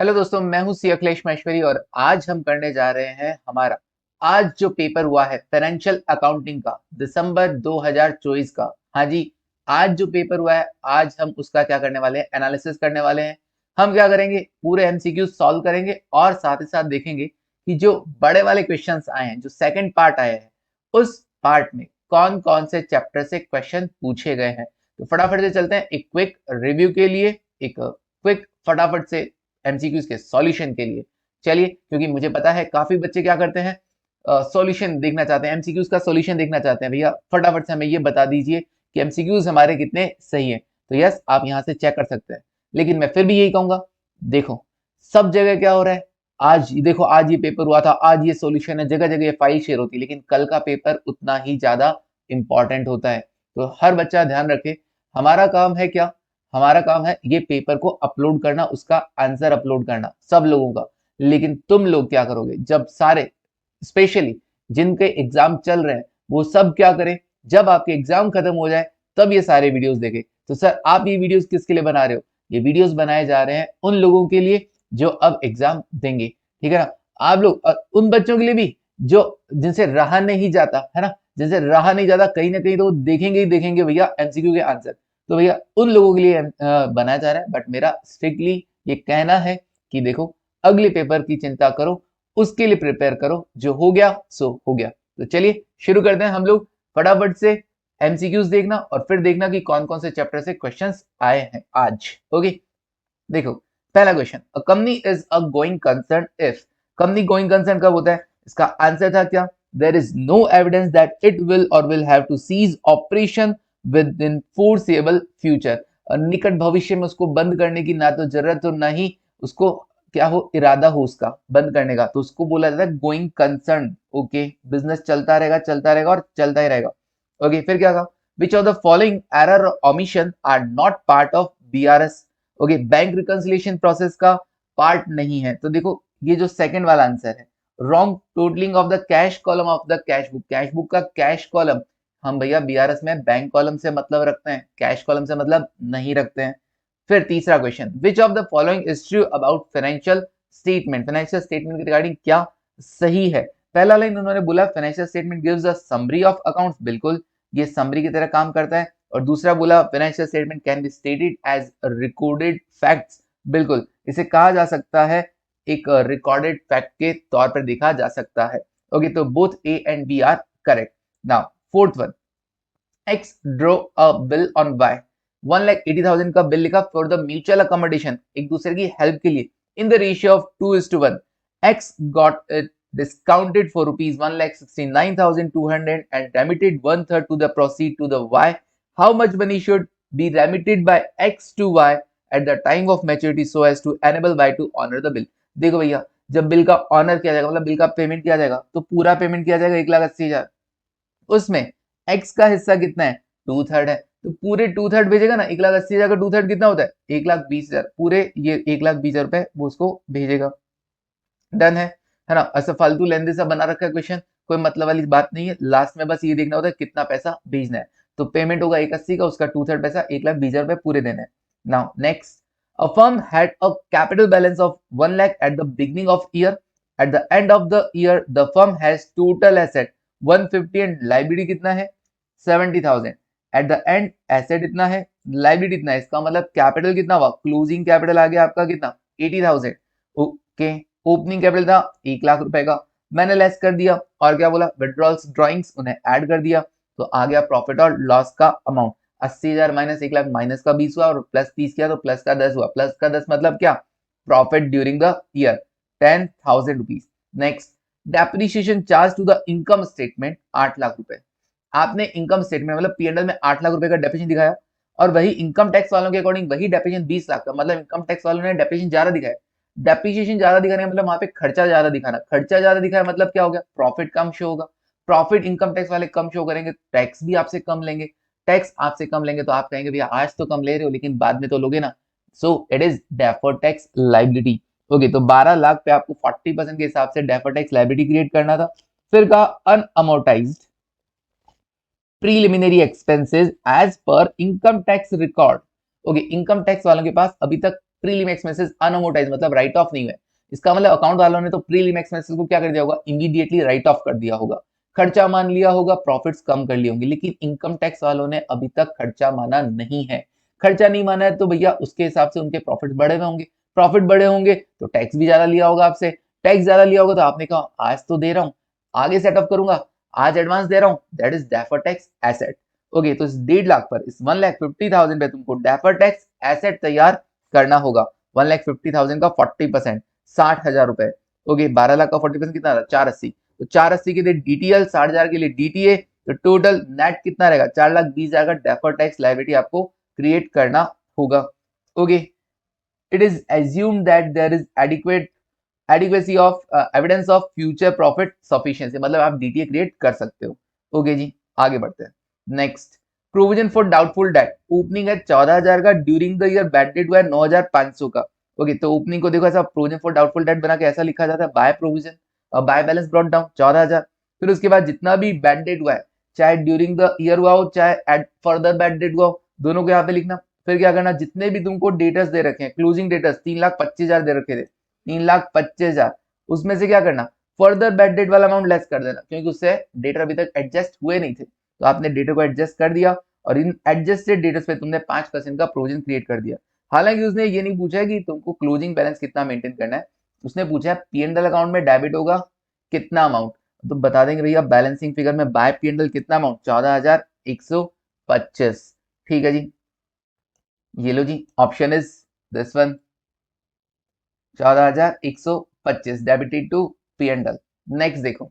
Hello दोस्तों, मैं हूं सी अखिलेश महेश्वरी और आज हम करने जा रहे हैं हमारा आज जो पेपर हुआ है फाइनेंशियल अकाउंटिंग का दिसंबर 2024 का। हाँ जी, आज जो पेपर हुआ है आज हम उसका क्या करने वाले हैं, एनालिसिस करने वाले हैं। हम क्या करेंगे, पूरे एमसीक्यू सॉल्व करेंगे और साथ ही साथ देखेंगे कि जो बड़े वाले क्वेश्चंस आए हैं, जो सेकंड पार्ट आया है, उस पार्ट में कौन कौन से चैप्टर से क्वेश्चन पूछे गए हैं। तो फटाफट से चलते हैं एक क्विक रिव्यू के लिए, एक क्विक फटाफट से एमसीक्यूज के सॉल्यूशन के लिए। चलिए, क्योंकि मुझे पता है काफी बच्चे क्या करते हैं, सॉल्यूशन देखना चाहते हैं, एमसीक्यूज का सॉल्यूशन देखना चाहते हैं। भैया फटाफट से हमें ये बता दीजिए कि एमसीक्यूज हमारे कितने सही है। तो यस, आप यहाँ से चेक कर सकते हैं, लेकिन मैं फिर भी यही कहूंगा, देखो सब जगह क्या हो रहा है। आज देखो, आज ये पेपर हुआ था, आज ये सॉल्यूशन है, जगह जगह ये फाइल शेयर होती है, लेकिन कल का पेपर उतना ही ज्यादा इंपॉर्टेंट होता है। तो हर बच्चा ध्यान रखे, हमारा काम है क्या, हमारा काम है ये पेपर को अपलोड करना, उसका आंसर अपलोड करना सब लोगों का। लेकिन तुम लोग क्या करोगे, जब सारे स्पेशली जिनके एग्जाम चल रहे हैं वो सब क्या करें, जब आपके एग्जाम खत्म हो जाए तब ये सारे वीडियोस देखें। तो सर आप ये वीडियोस किसके लिए बना रहे हो, ये वीडियोस बनाए जा रहे हैं उन लोगों के लिए जो अब एग्जाम देंगे, ठीक है ना। आप लोग उन बच्चों के लिए भी जो जिनसे रहा नहीं जाता है ना, जिनसे रहा नहीं जाता, कहीं ना कहीं तो देखेंगे ही देखेंगे भैया एमसीक्यू के आंसर। तो भैया उन लोगों के लिए बनाया जा रहा है। बट मेरा स्ट्रिक्टली ये कहना है कि देखो, अगले पेपर की चिंता करो, उसके लिए प्रिपेयर करो, जो हो गया सो हो गया। तो चलिए शुरू करते हैं हम लोग। फटाफट से एमसीक्यूज देखना और फिर देखना कि कौन कौन से चैप्टर से क्वेश्चंस आए हैं आज। ओके, देखो पहला question, a company is a going concern if. Company going concern कब होता है, इसका आंसर था क्या, there is no evidence that it will have to cease operation within foreseeable future. निकट भविष्य में उसको बंद करने की ना तो जरूरत हो, ना ही उसको क्या हो, इरादा हो उसका बंद करने का। तो उसको बोला जाता है गोइंग कंसर्न। ओके, बिजनेस चलता रहेगा और चलता ही रहेगा। ओके, फिर क्या कहा, which of the following error omission are not part of BRS. Okay, bank reconciliation process का पार्ट नहीं है। तो देखो ये जो सेकंड वाला आंसर है, wrong totalling of the cash column of the cash book. Cash book का कैश कॉलम, हम भैया बीआरएस में बैंक कॉलम से मतलब रखते हैं, कैश कॉलम से मतलब नहीं रखते हैं। फिर तीसरा question, which of the following is true about financial statement. Financial statement के रिगार्डिंग क्या सही है। पहला लाइन उन्होंने बोला financial statement gives a summary of accounts, बिल्कुल ये समरी की तरह काम करता है। और दूसरा बोला financial statement can be stated as recorded facts, बिल्कुल इसे कहा जा सकता है एक रिकॉर्डेड फैक्ट के तौर पर देखा जा सकता है। ओके, तो both A and B are correct. Now fourth one, X draw a bill on Y. 1,80,000 का बिल लिखा फॉर द म्यूचुअल अकोमोडेशन, एक दूसरे की हेल्प के लिए, in the ratio of 2:1। X got it discounted for rupees 1,69,200 and remitted one third to the proceed to the Y. How much money should be remitted by X to Y at the time of maturity so as to enable Y to honor the bill? देखो भैया, जब bill का honour किया जाएगा, मतलब bill का payment किया जाएगा, तो पूरा पेमेंट किया जाएगा 1,80,000। उसमें एक्स का हिस्सा कितना है, 2/3 है। तो पूरे 2/3 भेजेगा ना, 1,80,000 का 2/3 कितना होता है, 1,20,000। पूरे ये 1,20,000 रुपए वो उसको भेजेगा। डन है ना। ऐसा फालतू लेंदे सा बना रखा है क्वेश्चन, कोई मतलब वाली बात नहीं है। लास्ट में बस ये देखना होता है कितना पैसा भेजना है। तो पेमेंट होगा 180 का, उसका 2/3 पैसा 1,20,000 रुपए पूरे देने हैं। Now next, a firm had a capital balance of 1 lakh at the beginning of year. At the end of the year the firm has total asset 150 and liability कितना है, 70,000। एट द एंड एसेट इतना है, liability इतना है, इसका मतलब capital कितना हुआ, क्लोजिंग कैपिटल आ गया आपका कितना, 80,000। ओके, ओपनिंग कैपिटल था 1 लाख रुपए का, मैंने लेस कर दिया और क्या बोला, विड्रॉल्स ड्रॉइंग्स उन्हें ऐड कर दिया। तो आ गया प्रॉफिट और लॉस का अमाउंट, 80,000 माइनस 1 लाख, माइनस का 20 हुआ और प्लस 30 किया तो प्लस का 10 हुआ। प्लस का 10 मतलब क्या, profit during the year 10,000 rupees. Next, depreciation charge to the income statement 8 lakh रुपए। आपने इनकम स्टेटमेंट मतलब पीएनएल में 8 लाख रुपए का डेप्रिसिएशन दिखाया, और वही इनकम टैक्स वालों के अकॉर्डिंग वही डेप्रिसिएशन 20 लाख का, मतलब इनकम टैक्स वालों ने डेप्रिसिएशन ज्यादा दिखाया। डेप्रिसिएशन ज्यादा दिखाने का मतलब वहां पे खर्चा ज्यादा दिखाना, खर्चा ज्यादा दिखाया मतलब क्या हो गया, प्रॉफिट कम शो होगा। प्रॉफिट इनकम टैक्स वाले कम शो करेंगे, टैक्स भी आपसे कम लेंगे। टैक्स आपसे कम लेंगे तो आप कहेंगे भैया आज तो कम ले रहे हो लेकिन बाद में तो लोगे ना। So it is deferred tax liability. Okay, तो 12 लाख पे आपको 40% के हिसाब से डेफर्ड टैक्स लाइबिलिटी क्रिएट करना था। फिर कहा unamortised preliminary expenses as per income tax record. Okay, income tax वालों के पास अभी तक प्रीलिम एक्सपेंसेस अनअमोर्टाइज मतलब राइट ऑफ नहीं हुए, इसका मतलब अकाउंट वालों ने तो प्रीलिम एक्सपेंसेस को क्या कर दिया होगा, इमीडिएटली राइट ऑफ कर दिया होगा, खर्चा मान लिया होगा, प्रॉफिट्स कम कर लिए होंगे। लेकिन इनकम टैक्स वालों ने अभी तक खर्चा माना नहीं है। खर्चा नहीं माना है तो भैया उसके हिसाब से उनके प्रॉफिट बढ़े हुए होंगे, प्रॉफिट बढ़े होंगे तो टैक्स भी ज्यादा लिया होगा आपसे, टैक्स ज्यादा लिया होगा तो आपने कहा आज तो दे रहा हूं, आगे सेटअप करूंगा, आज एडवांस दे रहा हूं, that is deferred tax asset. Okay, तो इस 1.5 लाख पर, इस 1,50,000 पे तुमको डेफर्ड टैक्स एसेट तैयार करना होगा। 1,50,000 का 40%, 60,000 रुपए। ओके, 12 लाख का 40% कितना था, 480। तो 480 के लिए डीटीएल, 60,000 के लिए डीटीए, तो टोटल नेट कितना रहेगा, 4,20,000 का डेफर्ड टैक्स लायबिलिटी आपको क्रिएट करना होगा। Okay, it is assumed that there is adequacy of evidence of future profit sufficiency, मतलब आप डीटीए क्रिएट कर सकते हो। ओके जी, आगे बढ़ते हैं। Next, provision for doubtful debt, opening है 14,000 का, during the year bad debt हुआ है 9,500 का। ओके, तो ओपनिंग को देखो ऐसा, प्रोविजन फॉर डाउटफुल डेट बना के ऐसा लिखा जाता है, बाय प्रोविजन और बाय बैलेंस ब्रॉट डाउन 14,000। फिर उसके बाद जितना भी बैड डेट हुआ है, चाहे ड्यूरिंग द ईयर हुआ हो चाहे एट फर्दर बैड डेट हुआ हो, दोनों को यहाँ पे लिखना। फिर क्या करना, जितने भी तुमको डेटर्स दे रखे हैं, क्लोजिंग डेटर्स 3,25,000 दे रखे थे, 3,25,000, उसमें से क्या करना, फर्दर बैड डेट वाला अमाउंट लेस कर देना, क्योंकि उससे डेटर अभी तक एडजस्ट हुए नहीं थे, तो आपने डेटर को एडजस्ट कर दिया और इन एडजस्टेड डेटर्स पे तुमने 5% का प्रोविजन क्रिएट कर दिया। हालांकि उसने ये नहीं पूछा है कि तुमको क्लोजिंग बैलेंस कितना मेंटेन करना है, उसने पूछा है पी&एल अकाउंट में डेबिट होगा कितना अमाउंट, तो बता देंगे भैया बैलेंसिंग फिगर में बाय पी&एल कितना अमाउंट, 14,125। ठीक है जी, ये लो जी, option is this one, 14,125 debited to P and L. Next देखो,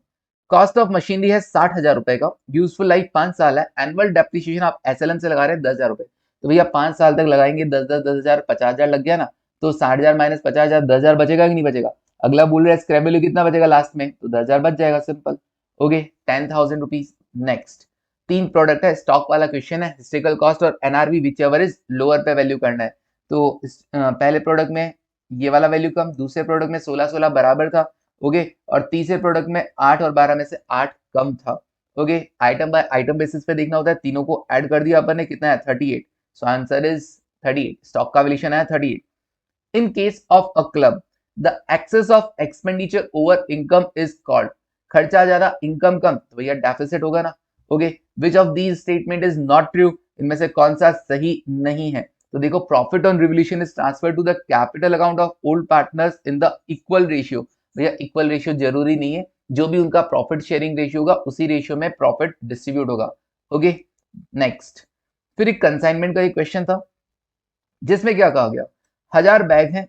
कॉस्ट ऑफ मशीनरी है 60,000 रुपए का, यूजफुल लाइफ 5 साल है, एनुअल डेप्रिसिएशन आप एसएलएन से लगा रहे हैं 10,000 रुपए, तो भैया 5 साल तक लगाएंगे 10,000 50,000 लग गया ना, तो 60,000 माइनस 50,000 10,000 बचेगा कि नहीं बचेगा। अगला बोल रहा है स्क्रैप वैल्यू कितना बचेगा लास्ट में, तो 10,000 बच जाएगा, simple. Okay, 10,000 rupees. Next, 3 product है, स्टॉक वाला क्वेश्चन है, हिस्टोरिकल कॉस्ट और NRV which ever is lower पे वैल्यू करना है। तो पहले प्रोडक्ट में ये वाला वैल्यू कम, दूसरे प्रोडक्ट में 16 बराबर था। ओके, और तीसरे प्रोडक्ट में 8 और 12 में से 8 कम था। Okay, item by item basis पे देखना होता है, तीनों को ऐड कर दिया अपन ने, कितना है 38, सो आंसर इज 38, स्टॉक का वैल्यूएशन है 38। In case of a club the excess of expenditure over income is called, खर्चा ज्यादा इनकम कम, तो भैया डेफिसिट होगा ना। Okay, which of these statement is not true, इनमें से कौन सा सही नहीं है, तो देखो profit on revolution is transfer to the capital account of old partners in the equal ratio, भैया इक्वल रेशियो जरूरी नहीं है, जो भी उनका प्रॉफिट शेयरिंग रेशियो होगा उसी रेशियो में प्रॉफिट डिस्ट्रीब्यूट होगा। ओके, नेक्स्ट, फिर एक कंसाइनमेंट का एक क्वेश्चन था जिसमें क्या कहा गया, 1000 बैग हैं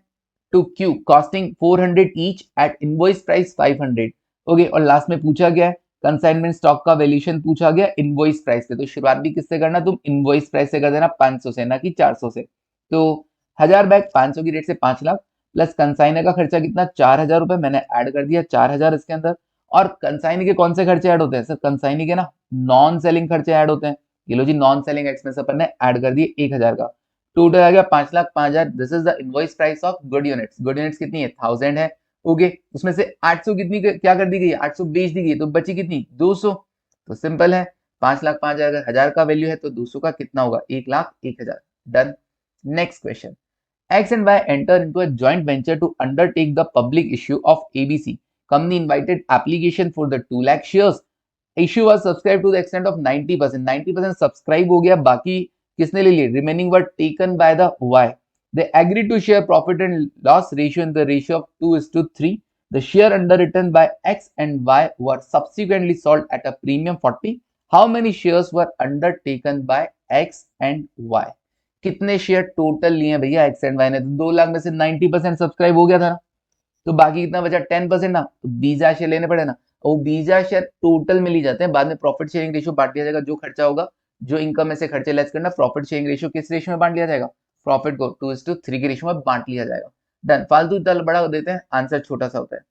to Q costing 400 each at invoice price 500। Okay, और लास्ट में पूछा गया है कंसाइनमेंट स्टॉक का वैल्यूएशन पूछा गया इनवॉइस प्राइस से, तो शुरुआत भी किससे करना, तुम इनवॉइस प्राइस से कर देना 500 से, ना कि 400 से। तो 1000 बैग 500 की रेट से 5 लाख प्लस कंसाइनर का खर्चा कितना 4,000 रुपए, मैंने ऐड कर दिया 4,000 इसके अंदर। और कंसाइनी के कौन से खर्चे ऐड होते हैं सर, कंसाइनी के ना नॉन सेलिंग खर्चे ऐड होते हैं, ये लो जी नॉन सेलिंग एक्सपेंस अपन ने ऐड कर दिए 1,000 का, टोटल आ गया 5,05,000। This is the invoice price of good units, good units कितनी है 1000 है। ओके, उसमें से 800 कितनी क्या कर दी गई है, 800 बेच दी गई, तो बची कितनी 200, तो सिंपल है 5,05,000 अगर 1000 का वैल्यू है तो 200 का कितना होगा 1,01,000। Done. Next question, X and Y enter into a joint venture to undertake the public issue of ABC. Company invited application for the 2 lakh shares. Issue was subscribed to the extent of 90%. 90% subscribe हो गया, बाकी किसने ले लिए, remaining were taken by the Y. They agreed to share profit and loss ratio in the ratio of 2:3. The share underwritten by X and Y were subsequently sold at a premium 40. How many shares were undertaken by X and Y? कितने share total लिए हैं भैया x and Y ने, तो 2 लाख में से 90% subscribe हो गया था ना, तो बाकी कितना बचा 10% ना, तो 20,000 शेयर लेने पड़े ना, और 20,000 शेयर टोटल में ली जाते हैं, बाद में प्रॉफिट शेयरिंग रेशियो बांट दिया जाएगा, जो खर्चा होगा जो इनकम में से खर्चे लेस करना, प्रॉफिट शेयरिंग रेशियो किस रेशियो में बांट लिया जाएगा, प्रॉफिट को 2:3 के रेशियो में बांट लिया जाएगा। डन, फालतू तल बड़ा देते हैं, आंसर छोटा सा होता है।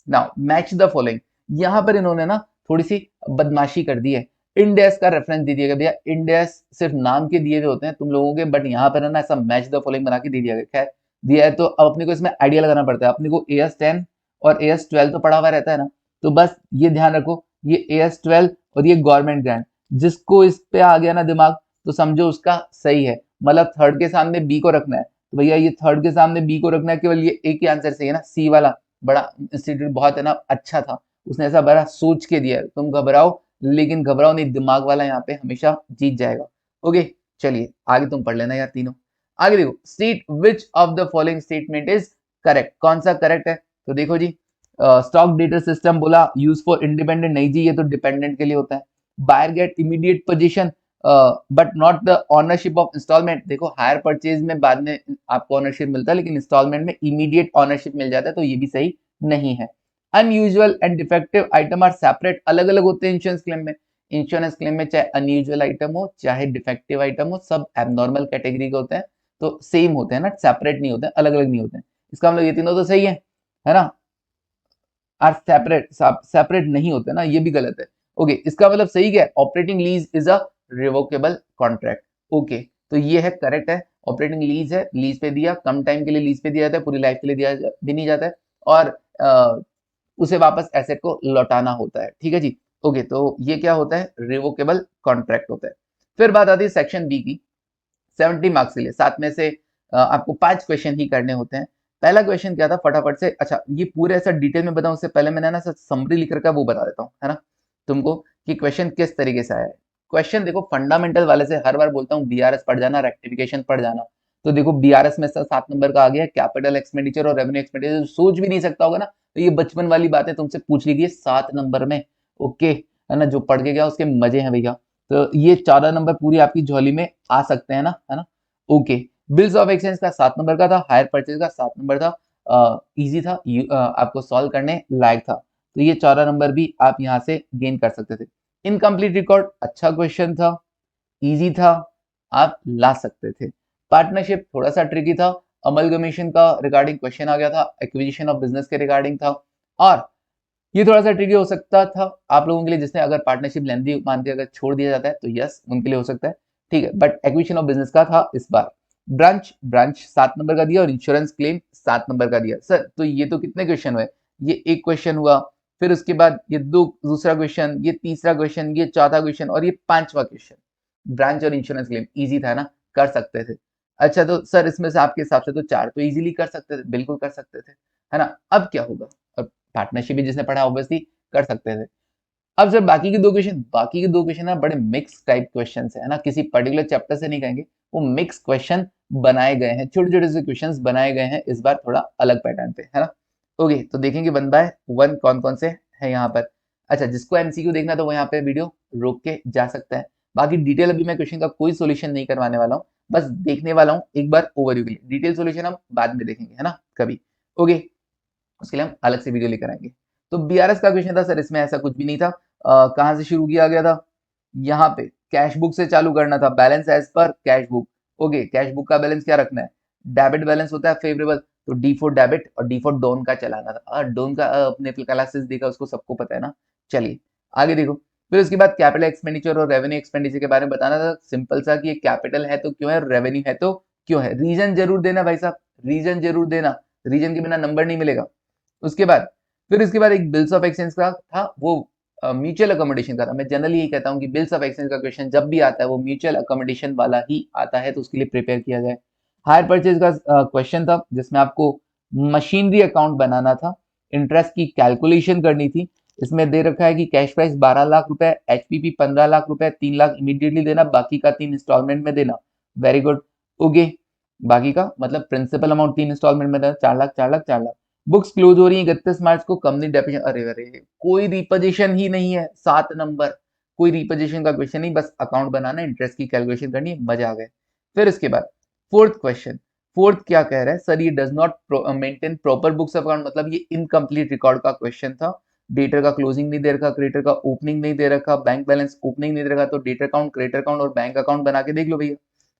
नाउ मैच द फॉलोइंग, यहां पर इन्होंने ना थोड़ी सी बदमाशी कर दी है, इंडेस का रेफरेंस दे दिया गया, भैया इंडेस सिर्फ नाम के दिए हुए होते हैं तुम लोगों के, बट यहाँ पर है ना ऐसा मैच द फॉलोइंग बना के दे दिया गया, खैर दिया है तो अब अपने को इसमें आइडिया लगाना पड़ता है, अपने को AS10 और AS12 तो पढ़ा हुआ रहता है ना, तो बस ये ध्यान रखो ये AS12 और ये गवर्नमेंट ग्रांट, जिसको इस पे आ गया ना दिमाग तो समझो उसका सही है, मतलब थर्ड के सामने बी को रखना है, तो भैया ये थर्ड के सामने बी को रखना है, केवल ये एक ही आंसर सही है ना, सी वाला। बड़ा इंस्टीट्यूट बहुत है ना अच्छा था, उसने ऐसा बड़ा सोच के दिया है। तुम घबराओ, लेकिन घबराओ नहीं, दिमाग वाला यहाँ पे हमेशा जीत जाएगा। ओके, चलिए आगे तुम पढ़ लेना यार तीनों। आगे देखो, state which of the following statement is correct, कौन सा करेक्ट है। तो देखो जी, स्टॉक डेटा सिस्टम बोला यूज फॉर इंडिपेंडेंट, नहीं जी ये तो डिपेंडेंट के लिए होता है। Buyer get immediate position but not the ownership of instalment, देखो हायर परचेज में बाद में आपको ओनरशिप मिलता है, लेकिन इंस्टॉलमेंट में इमीडिएट ओनरशिप मिल जाता है, तो ये भी सही नहीं है। Unusual and defective item are separate, अलग अलग होते हैं इंश्योरेंस क्लेम में। इंश्योरेंस क्लेम में चाहे अनयूजुअल आइटम हो चाहे डिफेक्टिव आइटम हो, सब एबनॉर्मल कैटेगरी के होते हैं, तो सेम होते हैं ना, सेपरेट नहीं होते हैं, अलग अलग नहीं होते हैं। इसका मतलब ये तीनों तो सही है ना, आर सेपरेट, सेपरेट नहीं होते ना, ये भी गलत है। ओके, इसका मतलब सही क्या है, operating lease is a revocable contract. Okay, तो ये है करेक्ट है, ऑपरेटिंग लीज है, लीज पे दिया, कम टाइम के लिए लीज पे दिया जाता है, पूरी लाइफ के लिए दिया भी नहीं जाता है, और उसे वापस एसेट को लौटाना होता है। ठीक है जी। ओके, तो ये क्या होता है, रिवोकेबल कॉन्ट्रैक्ट होता है। फिर बात आती है सेक्शन बी की, 70 मार्क्स के लिए 7 में से आपको 5 क्वेश्चन ही करने होते हैं। पहला क्वेश्चन क्या था, फटाफट से, अच्छा ये पूरे ऐसा डिटेल में बताऊं उससे पहले मैंने ना समरी लिख रखा है, वो बता देता हूँ है ना तुमको, कि क्वेश्चन किस तरीके से आया है। क्वेश्चन देखो, फंडामेंटल वाले से हर बार बोलता हूँ, बीआरएस पढ़ जाना, रेक्टिफिकेशन पढ़ जाना। तो देखो बीआरएस में 7 नंबर का आ गया, कैपिटल एक्सपेंडिचर और रेवेन्यू एक्सपेंडिचर, सोच भी नहीं सकता होगा ना, तो ये बचपन वाली बातें तुमसे पूछ ली गई 7 नंबर में। ओके है ना, जो पढ़ के गया उसके मजे हैं भैया। तो ये 14 नंबर पूरी आपकी झोली में आ सकते हैं ना, है ना। ओके, बिल्स ऑफ एक्सचेंज का 7 नंबर का था, हायर परचेज का 7 नंबर था, इजी था, आपको सॉल्व करने लायक था, तो ये 14 नंबर भी आप यहाँ से गेन कर सकते थे। इनकम्प्लीट रिकॉर्ड अच्छा क्वेश्चन था, इजी था, आप ला सकते थे। पार्टनरशिप थोड़ा सा ट्रिकी था, अमलगमेशन का रिगार्डिंग क्वेश्चन आ गया था, एक्विजिशन ऑफ बिजनेस के रिगार्डिंग था, और ये थोड़ा सा ट्रिकी हो सकता था आप लोगों के लिए, जिसने अगर पार्टनरशिप लेंदी मान के अगर छोड़ दिया जाता है तो यस उनके लिए हो सकता है, ठीक है, बट एक्विजिशन ऑफ बिजनेस का था इस बार। ब्रांच ब्रांच 7 नंबर का दिया, और इंश्योरेंस क्लेम 7 नंबर का दिया। सर तो ये तो कितने क्वेश्चन हुए, ये एक क्वेश्चन हुआ, फिर उसके बाद ये दूसरा क्वेश्चन, ये तीसरा क्वेश्चन, ये चौथा क्वेश्चन, और ये पांचवा क्वेश्चन। ब्रांच और इंश्योरेंस क्लेम इजी था ना, कर सकते थे। अच्छा तो सर इसमें से आपके हिसाब से तो 4 तो इजीली कर सकते थे, बिल्कुल कर सकते थे, है ना। अब क्या होगा, अब पार्टनरशिप भी जिसने पढ़ा ऑब्वियसली कर सकते थे। अब सर बाकी के दो क्वेश्चन ना बड़े मिक्स टाइप क्वेश्चन है ना, किसी पर्टिकुलर चैप्टर से नहीं कहेंगे, वो मिक्स क्वेश्चन बनाए गए हैं, छोटे छोटे से क्वेश्चंस बनाए गए हैं इस बार, थोड़ा अलग पैटर्न पे, है ना। ओके, तो देखेंगे 1 बाय 1 कौन कौन से है यहाँ पर। अच्छा, जिसको एमसीक्यू देखना तो वो यहाँ पे वीडियो रोक के जा सकता है। बाकी डिटेल अभी मैं क्वेश्चन का कोई सोल्यूशन नहीं करवाने वाला हूँ, बस देखने वाला हूँ एक बार ओवरव्यू के लिए, डिटेल सोल्यूशन हम बाद में देखेंगे, है ना कभी। ओके, उसके लिए हम अलग से वीडियो लेकर आएंगे। तो बीआरएस का क्वेश्चन था सर, इसमें ऐसा कुछ भी नहीं था। कहां से शुरू किया गया था, यहाँ पे कैश बुक से चालू करना था, balance as per cash book. Okay, cash book का बैलेंस क्या रखना है, डेबिट बैलेंस होता है फेवरेबल, तो डी फॉर डेबिट और डी फॉर डोन का चलाना था। डोन का अपने क्लासेस देखा, उसको सबको पता है ना। चलिए आगे देखो, फिर उसके बाद कैपिटल एक्सपेंडिचर और रेवेन्यू एक्सपेंडिचर के बारे में बताना था, सिंपल सा कि ये कैपिटल है तो क्यों है, रेवेन्यू है तो क्यों है, रीजन जरूर देना भाई साहब, रीजन जरूर देना, रीजन के बिना नंबर नहीं मिलेगा। उसके बाद फिर इसके बाद एक बिल्स ऑफ एक्सचेंज का था, वो म्यूचुअल अकोमोडेशन का था। मैं जनरली यही कहता हूँ कि बिल्स ऑफ एक्सचेंज का क्वेश्चन जब भी आता है वो म्यूचुअल अकोमोडेशन वाला ही आता है, तो उसके लिए प्रिपेयर किया जाए। हायर परचेज का क्वेश्चन था, जिसमें आपको मशीनरी अकाउंट बनाना था, इंटरेस्ट की कैलकुलेशन करनी थी। इसमें दे रखा है कि कैश प्राइस 12 लाख रुपए, एचपीपी 15 लाख रुपए, 3 लाख इमीडिएटली देना, बाकी का 3 इंस्टॉलमेंट में देना। Very good. ओके, बाकी का मतलब प्रिंसिपल अमाउंट 3 इंस्टॉलमेंट में देना, 4 लाख 4 लाख 4 लाख। बुक्स क्लोज हो रही है 31 मार्च को, कंपनी डेफिनेशन, अरे अरे कोई रिपोजिशन ही नहीं है, 7 नंबर, कोई रिपोजिशन का क्वेश्चन नहीं, बस अकाउंट बनाना, इंटरेस्ट की कैलकुलेशन करनी, मजा आ गए। फिर इसके बाद फोर्थ क्वेश्चन, फोर्थ क्या कह रहा है सर, ये does not maintain proper books of account, मतलब ये इनकम्प्लीट रिकॉर्ड का क्वेश्चन था। डेटर का क्लोजिंग नहीं दे रखा, क्रेडिटर का ओपनिंग नहीं दे रखा, बैंक बैलेंस ओपनिंग नहीं दे रखा, तो डेटर अकाउंट, क्रेडिटर अकाउंट और बैंक अकाउंट बना के देख लो भैया।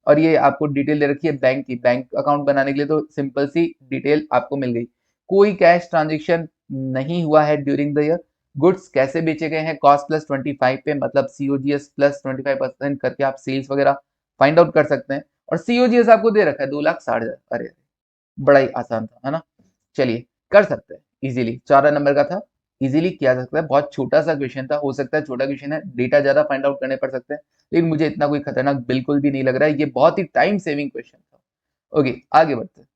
और ये आपको डिटेल दे रखी है बैंक की, बैंक अकाउंट बनाने के लिए तो सिंपल सी डिटेल आपको मिल गई। कोई कैश ट्रांजेक्शन नहीं हुआ है ड्यूरिंग द ईयर। गुड्स कैसे बेचे गए हैं, कॉस्ट प्लस 25 पे, मतलब सीओजीएस प्लस 25% करके आप सेल्स वगैरह फाइंड आउट कर सकते हैं। और सीओजीएस आपको दे रखा है 2,60,000, अरे बड़ा ही आसान था, है ना। चलिए कर सकते हैं इजीली, 14 नंबर का था, इजीली किया जा सकता है, बहुत छोटा सा क्वेश्चन था, हो सकता है छोटा क्वेश्चन है, डेटा ज्यादा फाइंड आउट करने पड़ सकते हैं, लेकिन मुझे इतना कोई खतरनाक बिल्कुल भी नहीं लग रहा है, ये बहुत ही टाइम सेविंग क्वेश्चन था। ओके आगे बढ़ते हैं।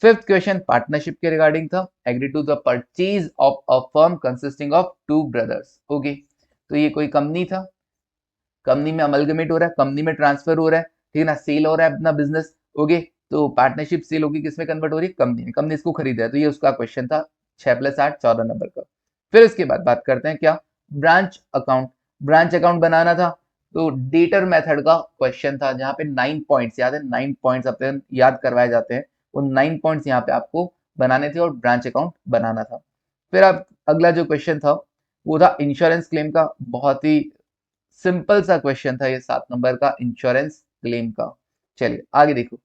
फिफ्थ क्वेश्चन पार्टनरशिप के रिगार्डिंग था। Agree to the purchase of a firm consisting of two brothers. Okay, तो ये कोई कंपनी था, कंपनी में अमलगमेट हो रहा है, कंपनी में ट्रांसफर हो रहा है, ठीक है ना, सेल हो रहा है अपना बिजनेस। ओके, तो पार्टनरशिप सेल होगी, किसमें कन्वर्ट हो रही है, कंपनी में, कंपनी इसको खरीदा है, तो ये उसका क्वेश्चन था 6+8 14 नंबर का। फिर इसके बाद बात करते हैं क्या, ब्रांच अकाउंट। ब्रांच अकाउंट बनाना था, तो डेटर मेथड का क्वेश्चन था, जहां पे 9 पॉइंट्स याद है, 9 पॉइंट्स अपने याद करवाए जाते हैं, वो 9 पॉइंट्स यहाँ पे आपको बनाने थे और ब्रांच अकाउंट बनाना था। फिर अब अगला जो क्वेश्चन था वो था इंश्योरेंस क्लेम का। बहुत ही सिंपल सा क्वेश्चन था ये, 7 नंबर का इंश्योरेंस क्लेम का। चलिए आगे देखो।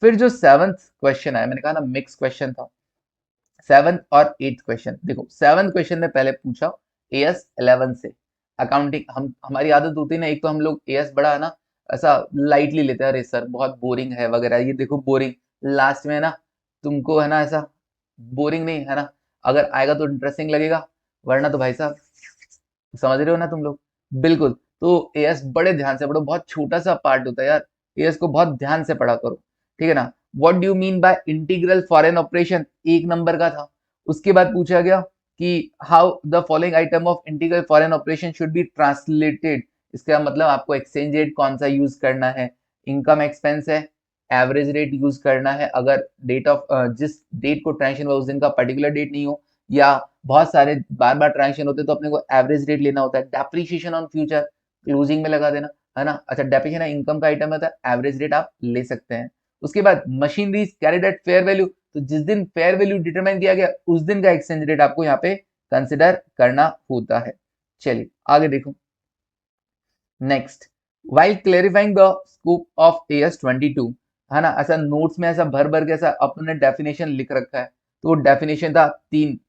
फिर जो 7th क्वेश्चन है, मैंने कहा ना मिक्स क्वेश्चन था, 7th और 8th क्वेश्चन। देखो 7th क्वेश्चन ने पहले पूछा एएस 11 से अकाउंटिंग। हम हमारी आदत होती है ना, एक तो हम लोग एएस बड़ा है ना ऐसा लाइटली लेते हैं, अरे सर बहुत बोरिंग है वगैरह, ये देखो बोरिंग लास्ट में है ना, तुमको है ना ऐसा बोरिंग नहीं है ना, अगर आएगा तो इंटरेस्टिंग लगेगा, वरना तो भाई साहब समझ रहे हो ना तुम लोग। बिल्कुल, तो एएस बड़े ध्यान से पढ़ो, बहुत छोटा सा पार्ट होता है यार, एएस को बहुत ध्यान से पढ़ा करो, ठीक है ना। What do you mean by integral foreign operation, 1 number का था। उसके बाद पूछा गया कि how the following item of integral foreign operation should be translated. इसका मतलब आपको एक्सचेंज रेट कौन सा यूज करना है, इनकम एक्सपेंस है, एवरेज रेट यूज करना है, अगर डेट ऑफ जिस डेट को ट्रांजेक्शन हुआ उस दिन का पर्टिकुलर डेट नहीं हो, या बहुत सारे बार बार ट्रांजेक्शन होते तो अपने को एवरेज रेट लेना होता है। डेप्रिसिएशन ऑन फ्यूचर क्लोजिंग में लगा देना है ना। अच्छा, डेप्रिसिएशन इनकम का आइटम है तो एवरेज रेट आप ले सकते हैं। उसके बाद machinery carried at fair value, तो जिस दिन फेयर वैल्यू डिटरमाइन किया गया उस दिन का एक्सचेंज रेट आपको यहाँ पे कंसिडर करना होता है। चलिए आगे देखो। Next, while clarifying the scope of as 22, है ना, ऐसा नोट्स में ऐसा भर भर के ऐसा अपने डेफिनेशन लिख रखा है, तो वो डेफिनेशन था तीन,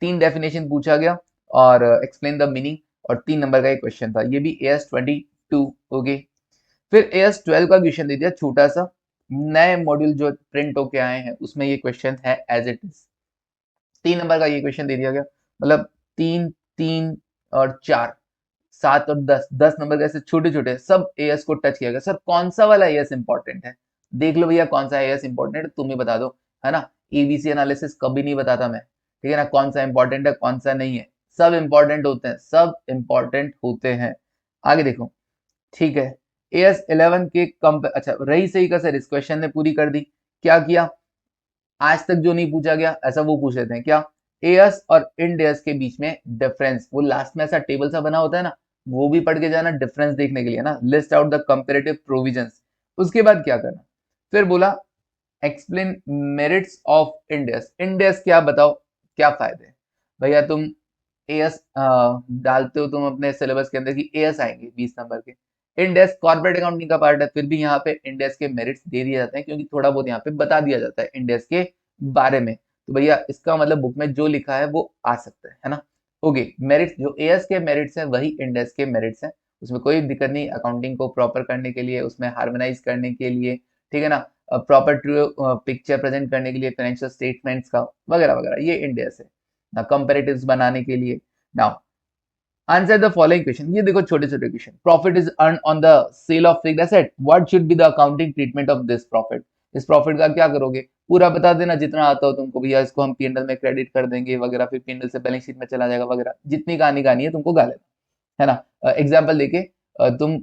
तीन डेफिनेशन पूछा गया और एक्सप्लेन द मीनिंग, और 3 नंबर का एक क्वेश्चन था, ये भी एएस 22। ओके, फिर एएस 12 का क्वेश्चन दे दिया छोटा सा, नए मॉड्यूल जो प्रिंट होके आए हैं उसमें ये क्वेश्चन है एज इट इज। 3 नंबर का ये क्वेश्चन दे दिया गया, मतलब 3 3 और 4 7 और 10, 10 नंबर के ऐसे छोटे छोटे सब एएस को टच किया गया। सर कौन सा वाला एएस इंपॉर्टेंट है, देख लो भैया कौन सा एएस इंपॉर्टेंट है, तुम ही बता दो, है ना। एबीसी एनालिसिस कभी नहीं बताता मैं, ठीक है ना, कौन सा इंपॉर्टेंट है कौन सा नहीं है, सब इंपॉर्टेंट होते हैं, सब इंपॉर्टेंट होते हैं। आगे देखो, ठीक है। एएस 11 के अच्छा रही सही का सर इस क्वेश्चन ने पूरी कर दी। क्या किया, आज तक जो नहीं पूछा गया ऐसा वो पूछ लेते हैं क्या, एएस और इंड एएस के बीच में डिफरेंस, वो लास्ट में ऐसा टेबल सा बना होता है ना, वो भी पढ़ के जाना डिफरेंस देखने के लिए ना, list out the comparative provisions. उसके बाद क्या करना, फिर बोला explain merits of Ind AS. Ind AS क्या बताओ क्या फायदे हैं। भैया तुम एएस डालते हो तुम अपने सिलेबस के अंदर कि एएस आएंगे 20 नंबर के, इंड एएस कॉर्पोरेट अकाउंटिंग का पार्ट है, फिर भी यहाँ पे इंड एएस के मेरिट्स दे दिए जाते हैं, क्योंकि थोड़ा बहुत यहाँ पे बता दिया जाता है इंड एएस के बारे में, तो भैया इसका मतलब बुक में जो लिखा है वो आ सकता है ना। ओके, मेरिट्स जो एएस के मेरिट्स हैं वही इंड एएस के मेरिट्स हैं, उसमें कोई दिक्कत नहीं, अकाउंटिंग को प्रॉपर करने के लिए, उसमें हार्मोनाइज करने के लिए, ठीक है ना, प्रॉपर ट्रू पिक्चर प्रेजेंट करने के लिए फाइनेंशियल स्टेटमेंट्स का वगैरह वगैरह, ये इंड एएस है ना, कंपेरेटिव्स बनाने के लिए। Now answer the following question, ये देखो छोटे छोटे question. Profit is earn on the sale of fixed asset, what should be the accounting treatment of this profit. इस प्रॉफिट का क्या करोगे, पूरा बता देना जितना आता हो तुमको, भैया इसको हम पीएनएल में क्रेडिट कर देंगे वगैरह, फिर पीएनएल से बैलेंस शीट में चला जाएगा वगैरह, जितनी कहानी कहानी है तुमको गा लेना, है ना। एग्जाम्पल देके तुम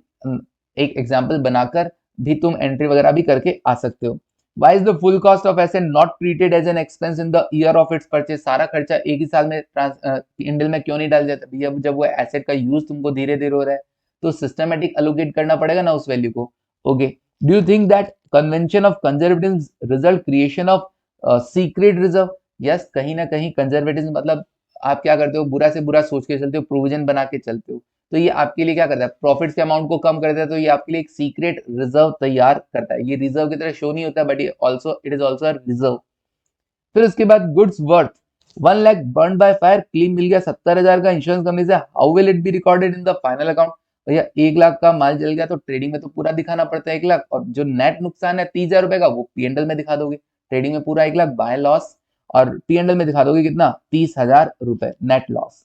एक एग्जाम्पल बनाकर भी तुम एंट्री वगैरह भी करके आ सकते हो। Why is the full cost of asset not treated as an expense in the year of its purchase? सारा खर्चा एक ही साल में इंडल में क्यों नहीं डाल जाता भैया, जब वो एसेट का यूज तुमको धीरे धीरे हो रहा है तो सिस्टमेटिक एलोकेट करना पड़ेगा ना उस वैल्यू को। Okay, do you think that convention of conservatism result creation of secret reserve. Yes, कहीं ना कहीं कंजर्वेटिज्म मतलब आप क्या करते हो, बुरा से बुरा सोच के चलते हो, प्रोविजन बना के चलते हो, तो ये आपके लिए क्या करता है, प्रॉफिट्स के अमाउंट को कम करता है, तो ये आपके लिए एक सीक्रेट रिजर्व तैयार करता है। ये रिजर्व की तरह शो नहीं होता, but it is also reserve. फिर उसके बाद goods worth 1 lakh burn by fire, claim मिल गया 70,000 का इंश्योरेंस कंपनी से, how will it be recorded in the final account. भैया 1 लाख का माल जल गया तो ट्रेडिंग में तो पूरा दिखाना पड़ता है 1 लाख, और जो नेट नुकसान है 30,000 रुपए का वो पीएनएल में दिखा दोगे, ट्रेडिंग में पूरा 1 लाख बाय लॉस, और पीएनएल में दिखा दोगे कितना 30,000 रुपए net loss.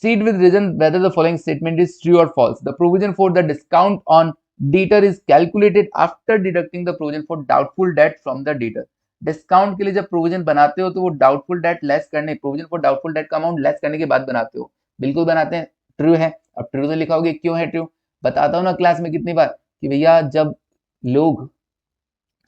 State with reason whether the following statement is true or false. The provision for the discount on debtor is calculated after deducting the provision for doubtful debt from the debtor. Discount के लिए जब provision बनाते हो तो वो doubtful debt less करने, provision for doubtful debt का amount less करने के बाद बनाते हो। बिल्कुल बनाते हैं, ट्रू है। अब ट्रू से लिखा होगा, क्यों है ट्रू? बताता हूँ ना क्लास में कितनी बार कि भैया जब लोग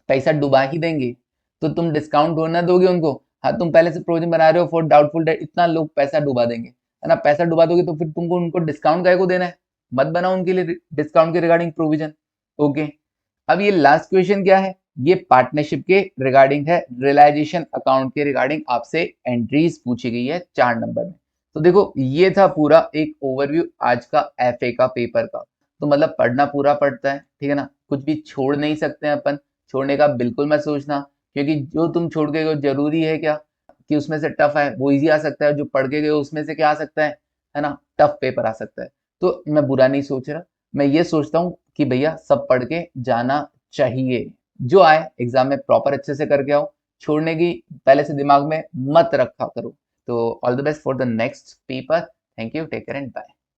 पैसा डुबा ही देंगे तो तुम डिस्काउंट होना दोगे उनको? हाँ, तुम पहले से प्रोविजन बना रहे हो फॉर डाउटफुल डेट, इतना लोग पैसा डुबा देंगे, है ना? पैसा डुबा दोगे तो फिर तुमको उनको डिस्काउंट काहे को देना है? मत बनाओ उनके लिए डिस्काउंट के रिगार्डिंग प्रोविजन। ओके, अब ये लास्ट क्वेश्चन क्या है? ये पार्टनरशिप के रिगार्डिंग है, रियलाइजेशन अकाउंट के रिगार्डिंग आपसे एंट्रीज पूछी गई है 4 नंबर में। तो देखो ये था पूरा एक ओवरव्यू आज का एफए का पेपर का। तो मतलब पढ़ना पूरा पड़ता है, ठीक है ना? कुछ भी छोड़ नहीं सकते हैं अपन, छोड़ने का बिल्कुल मत सोचना, क्योंकि जो तुम छोड़ के गए जरूरी है क्या कि उसमें से टफ है? वो इजी आ सकता है, जो पढ़ के गए उसमें से क्या आ सकता है ना? टफ पेपर आ सकता है। तो मैं बुरा नहीं सोच रहा, मैं ये सोचता हूँ कि भैया सब पढ़ के जाना चाहिए, जो आए एग्जाम में प्रॉपर अच्छे से करके आओ, छोड़ने की पहले से दिमाग में मत रखा करो। तो all the best for the next paper. Thank you, take care and bye.